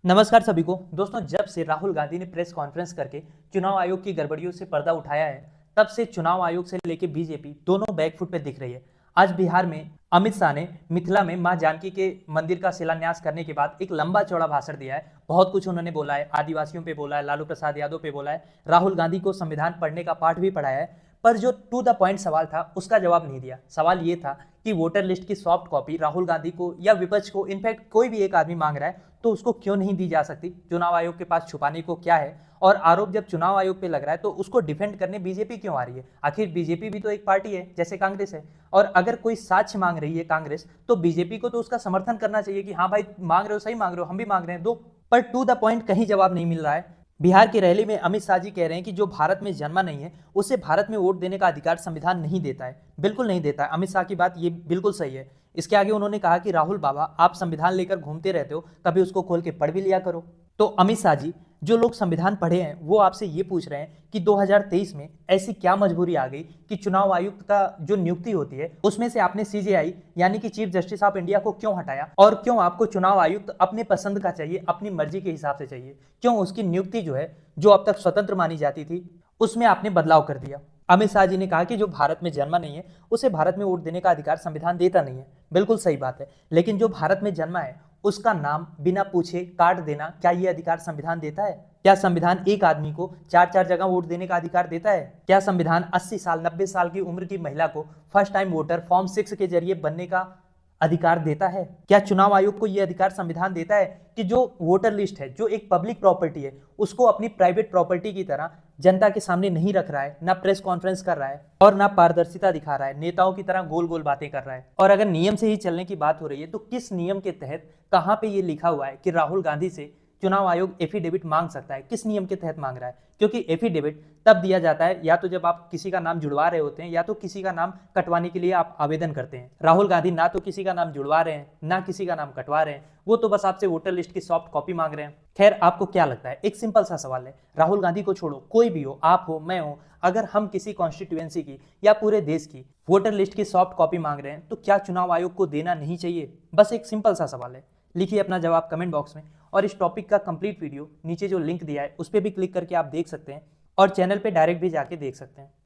नमस्कार सभी को दोस्तों। जब से राहुल गांधी ने प्रेस कॉन्फ्रेंस करके चुनाव आयोग की गड़बड़ियों से पर्दा उठाया है, तब से चुनाव आयोग से लेकर बीजेपी दोनों बैकफुट पे दिख रही है। आज बिहार में अमित शाह ने मिथिला में मां जानकी के मंदिर का शिलान्यास करने के बाद एक लंबा चौड़ा भाषण दिया है। बहुत कुछ उन्होंने बोला है, आदिवासियों पे बोला है, लालू प्रसाद यादव पे बोला है, राहुल गांधी को संविधान पढ़ने का पाठ भी पढ़ाया है। पर जो टू द पॉइंट सवाल था उसका जवाब नहीं दिया। सवाल ये था कि वोटर लिस्ट की सॉफ्ट कॉपी राहुल गांधी को या विपक्ष को, इनफैक्ट कोई भी एक आदमी मांग रहा है तो उसको क्यों नहीं दी जा सकती? चुनाव आयोग के पास छुपाने को क्या है? और आरोप जब चुनाव आयोग पे लग रहा है तो उसको डिफेंड करने बीजेपी क्यों आ रही है? आखिर बीजेपी भी तो एक पार्टी है जैसे कांग्रेस है। और अगर कोई साक्ष्य मांग रही है कांग्रेस, तो बीजेपी को तो उसका समर्थन करना चाहिए कि हाँ भाई, मांग रहे हो, सही मांग रहे हो, हम भी मांग रहे हैं, दो। पर टू द पॉइंट कहीं जवाब नहीं मिल रहा है। बिहार की रैली में अमित शाह जी कह रहे हैं कि जो भारत में जन्मा नहीं है उसे भारत में वोट देने का अधिकार संविधान नहीं देता है। बिल्कुल नहीं देता है। अमित शाह की बात ये बिल्कुल सही है। इसके आगे उन्होंने कहा कि राहुल बाबा, आप संविधान लेकर घूमते रहते हो, कभी उसको खोल के पढ़ भी लिया करो। तो अमित शाह जी, जो लोग संविधान पढ़े हैं वो आपसे ये पूछ रहे हैं कि 2023 में ऐसी क्या मजबूरी आ गई कि चुनाव आयुक्त का जो नियुक्ति होती है उसमें से आपने सीजेआई यानी कि चीफ जस्टिस ऑफ इंडिया को क्यों हटाया? और क्यों आपको चुनाव आयुक्त अपने पसंद का चाहिए, अपनी मर्जी के हिसाब से चाहिए? क्यों उसकी नियुक्ति जो है, जो अब तक स्वतंत्र मानी जाती थी, उसमें आपने बदलाव कर दिया? अमित शाह जी ने कहा कि जो भारत में जन्मा नहीं है उसे भारत में वोट देने का अधिकार संविधान देता नहीं है। बिल्कुल सही बात है। लेकिन जो भारत में जन्मा है उसका नाम बिना पूछे काट देना, क्या ये अधिकार संविधान देता है? क्या संविधान एक आदमी को चार चार जगह वोट देने का अधिकार देता है? क्या संविधान 80 साल 90 साल की उम्र की महिला को फर्स्ट टाइम वोटर फॉर्म 6 के जरिए बनने का अधिकार देता है? क्या चुनाव आयोग को यह अधिकार संविधान देता है कि जो वोटर लिस्ट है, जो एक पब्लिक प्रॉपर्टी है, उसको अपनी प्राइवेट प्रॉपर्टी की तरह जनता के सामने नहीं रख रहा है, ना प्रेस कॉन्फ्रेंस कर रहा है और ना पारदर्शिता दिखा रहा है, नेताओं की तरह गोल गोल बातें कर रहा है? और अगर नियम से ही चलने की बात हो रही है तो किस नियम के तहत, कहां पे ये लिखा हुआ है कि राहुल गांधी से चुनाव आयोग एफिडेविट मांग सकता है? किस नियम के तहत मांग रहा है? क्योंकि एफिडेविट तब दिया जाता है या तो जब आप किसी का नाम जुड़वा रहे होते हैं या तो किसी का नाम कटवाने के लिए आप आवेदन करते हैं। राहुल गांधी ना तो किसी का नाम जुड़वा रहे हैं, ना किसी का नाम कटवा रहे हैं, वो तो बस आपसे वोटर लिस्ट की सॉफ्ट कॉपी मांग रहे हैं। खैर, आपको क्या लगता है? एक सिंपल सा सवाल है। राहुल गांधी को छोड़ो, कोई भी हो, आप हो, मैं हो, अगर हम किसी कॉन्स्टिट्यूएंसी की या पूरे देश की वोटर लिस्ट की सॉफ्ट कॉपी मांग रहे हैं तो क्या चुनाव आयोग को देना नहीं चाहिए? बस एक सिंपल सा सवाल है। लिखिए अपना जवाब कमेंट बॉक्स में, और इस टॉपिक का कंप्लीट वीडियो नीचे जो लिंक दिया है उस पर भी क्लिक करके आप देख सकते हैं, और चैनल पे डायरेक्ट भी जाके देख सकते हैं।